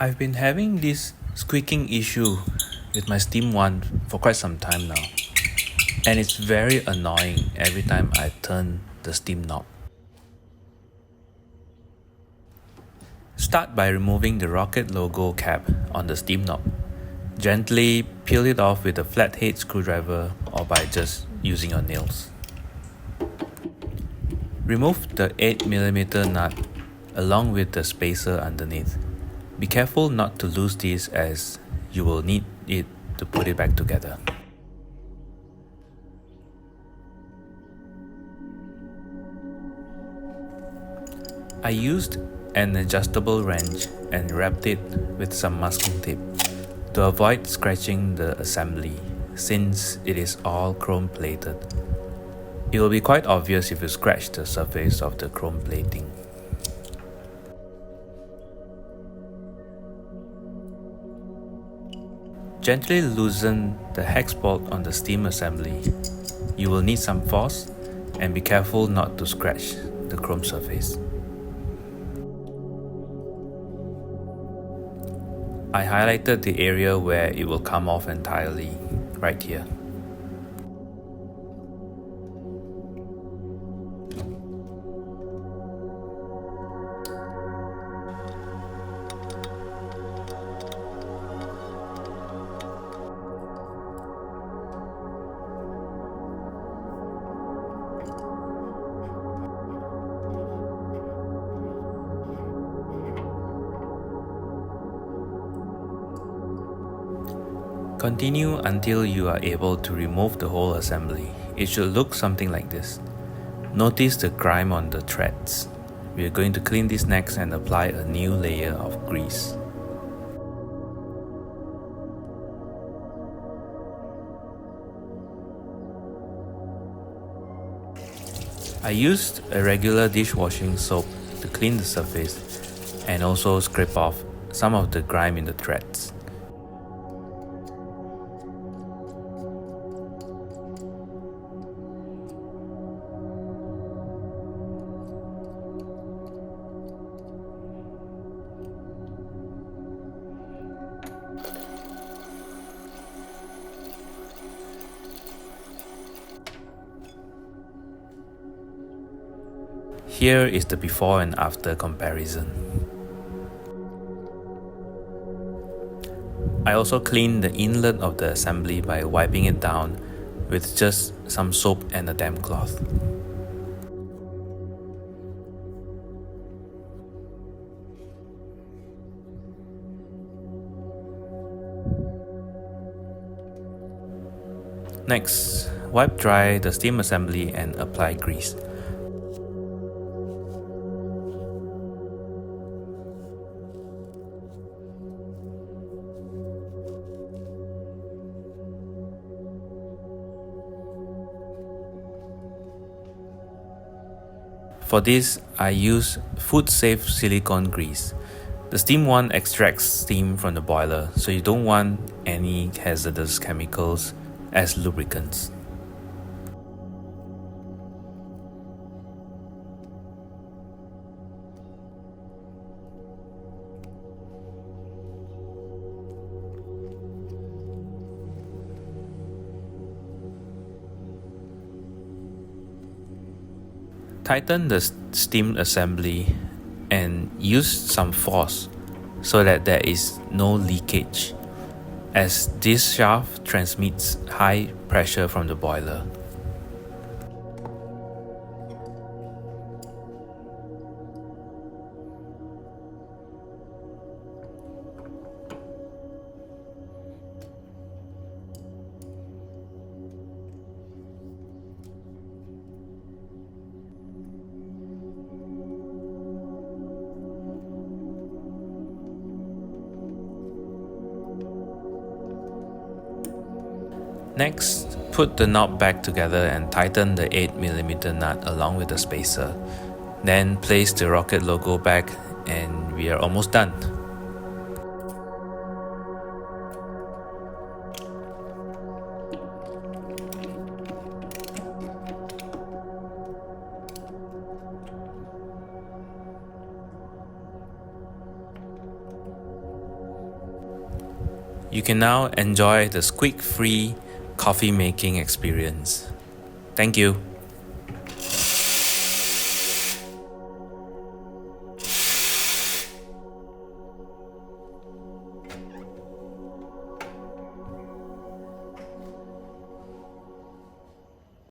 I've been having this squeaking issue with my Steam 1 for quite some time now, and it's very annoying every time I turn the Steam knob. Start by removing the rocket logo cap on the Steam knob. Gently peel it off with a flathead screwdriver or by just using your nails. Remove the 8mm nut along with the spacer underneath. Be careful not to lose this as you will need it to put it back together. I used an adjustable wrench and wrapped it with some masking tape to avoid scratching the assembly since it is all chrome plated. It will be quite obvious if you scratch the surface of the chrome plating. Gently loosen the hex bolt on the steam assembly. You will need some force and be careful not to scratch the chrome surface. I highlighted the area where it will come off entirely, right here. Continue until you are able to remove the whole assembly. It should look something like this. Notice the grime on the threads. We are going to clean this next and apply a new layer of grease. I used a regular dishwashing soap to clean the surface and also scrape off some of the grime in the threads. Here is the before and after comparison. I also cleaned the inlet of the assembly by wiping it down with just some soap and a damp cloth. Next, wipe dry the steam assembly and apply grease. For this, I use food-safe silicone grease. The steam one extracts steam from the boiler, so you don't want any hazardous chemicals as lubricants. Tighten the steam assembly and use some force so that there is no leakage, as this shaft transmits high pressure from the boiler. Next, put the knob back together and tighten the 8mm nut along with the spacer. Then place the rocket logo back and we are almost done. You can now enjoy the squeak-free coffee making experience. Thank you.